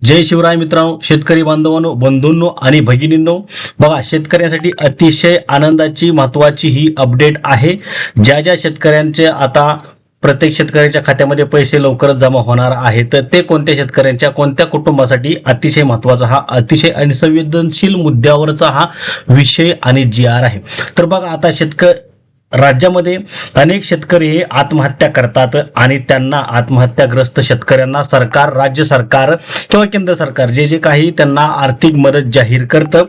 जय शिवराय मित्रांनो, शेतकरी बांधवांनो, बंधूंनो आणि भगिनींनो, बघा शेतकऱ्यांसाठी अतिशय आनंदाची महत्त्वाची ही अपडेट आहे। ज्या ज्या शेतकऱ्यांचे आता प्रत्येक शेतकऱ्याच्या खात्यामध्ये पैसे लवकरच जमा होणार आहेत, तर ते कोणत्या शेतकऱ्यांच्या कोणत्या कुटुंबासाठी अतिशय महत्त्वाचा हा अतिशय आणि संवेदनशील मुद्द्यावरचा हा विषय आणि GR आहे। तर बघा आता राज्यामध्ये अनेक शेतकरी हे आत्महत्या करतात आणि त्यांना आत्महत्याग्रस्त शेतकऱ्यांना सरकार, राज्य सरकार किंवा केंद्र सरकार जे जे काही त्यांना आर्थिक मदत जाहीर करतं,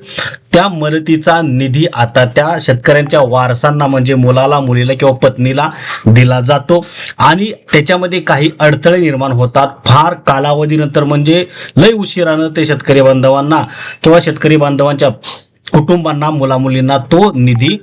त्या मदतीचा निधी आता त्या शेतकऱ्यांच्या वारसांना म्हणजे मुलाला, मुलीला किंवा पत्नीला दिला जातो आणि त्याच्यामध्ये काही अडथळे निर्माण होतात। फार कालावधीनंतर म्हणजे लय उशिरानं ते शेतकरी बांधवांना किंवा शेतकरी बांधवांच्या कुटुंबांना, मुलामुलींना तो निधी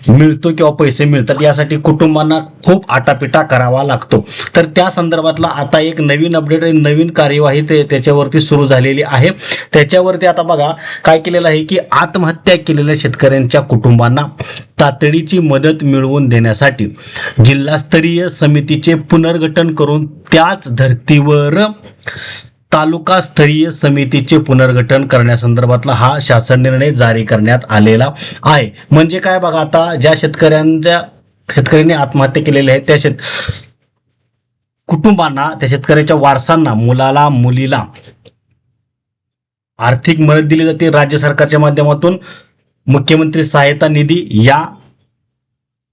मिळतो किंवा पैसे मिळतात। यासाठी कुटुंबांना खूप आटापिटा करावा लागतो। तर त्या संदर्भातला आता एक नवीन अपडेट, नवीन कार्यवाही त्याच्यावरती सुरू झालेली आहे। त्याच्यावरती आता बघा काय केलेलं आहे की आत्महत्या केलेल्या शेतकऱ्यांच्या कुटुंबांना तातडीची मदत मिळवून देण्यासाठी जिल्हास्तरीय समितीचे पुनर्गठन करून त्याच धर्तीवर तालुकास्तरीय समितीचे पुनर्गठन करण्यासंदर्भातला हा शासन निर्णय जारी करण्यात आलेला आहे। म्हणजे काय बघा, आता ज्या शेतकऱ्यांनी आत्महत्या केलेल्या आहेत त्या कुटुंबांना, त्या शेतकऱ्याच्या वारसांना, मुलाला, मुलीला आर्थिक मदत दिली जाते राज्य सरकारच्या माध्यमातून मुख्यमंत्री सहायता निधी या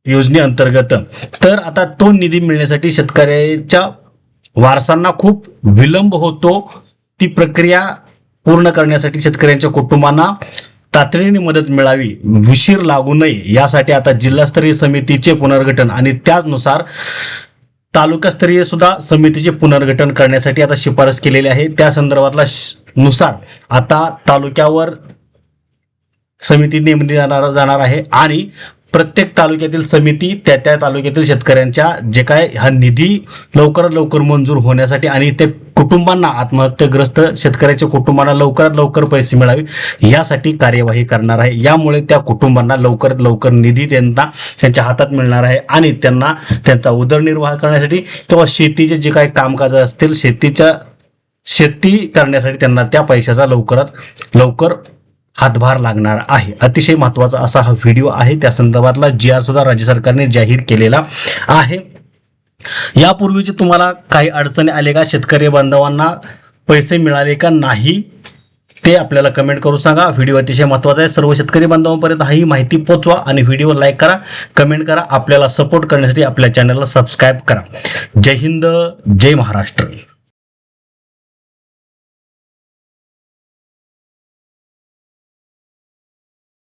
योजनेअंतर्गत। तर आता तो निधी मिळण्यासाठी शेतकऱ्याच्या वारसांना खूप विलंब होतो। ती प्रक्रिया पूर्ण करण्यासाठी शेतकऱ्यांच्या कुटुंबांना तातडीने मदत मिळावी, उशीर लागू नये यासाठी आता जिल्हास्तरीय समितीचे पुनर्गठन आणि त्याचनुसार तालुकास्तरीय सुद्धा समितीचे पुनर्गठन करण्यासाठी आता शिफारस केलेली आहे। त्या संदर्भातला नुसार आता तालुक्यावर समिती नेमली जाणार आहे आणि प्रत्येक तालुक्यातील समिती त्या तालुक्यातील शेतकऱ्यांच्या जे काय हा निधी लवकरात लवकर मंजूर होण्यासाठी आणि ते कुटुंबांना, आत्महत्याग्रस्त शेतकऱ्याच्या कुटुंबांना लवकरात लवकर पैसे मिळावे यासाठी कार्यवाही करणार आहे। यामुळे त्या कुटुंबांना लवकरात लवकर निधी त्यांच्या हातात मिळणार आहे आणि त्यांना त्यांचा उदरनिर्वाह करण्यासाठी किंवा शेतीचे जे काही कामकाज असतील, शेती करण्यासाठी त्यांना त्या पैशाचा लवकरात लवकर हातभार लागणार आहे। अतिशय महत्त्वाचा असा हा व्हिडिओ आहे। त्या संदर्भातला GR सुद्धा राज्य सरकारने जाहीर केलेला आहे। यापूर्वीचे तुम्हाला काही अडचणी आले का, शेतकरी बांधवांना पैसे मिळाले का नाही, ते आपल्याला कमेंट करून सांगा। व्हिडिओ अतिशय महत्त्वाचा आहे। सर्व शेतकरी बांधवांपर्यंत ही माहिती पोहोचवा आणि व्हिडिओ लाईक करा, कमेंट करा। आपल्याला सपोर्ट करण्यासाठी आपल्या चॅनलला सबस्क्राईब करा। जय हिंद, जय महाराष्ट्र।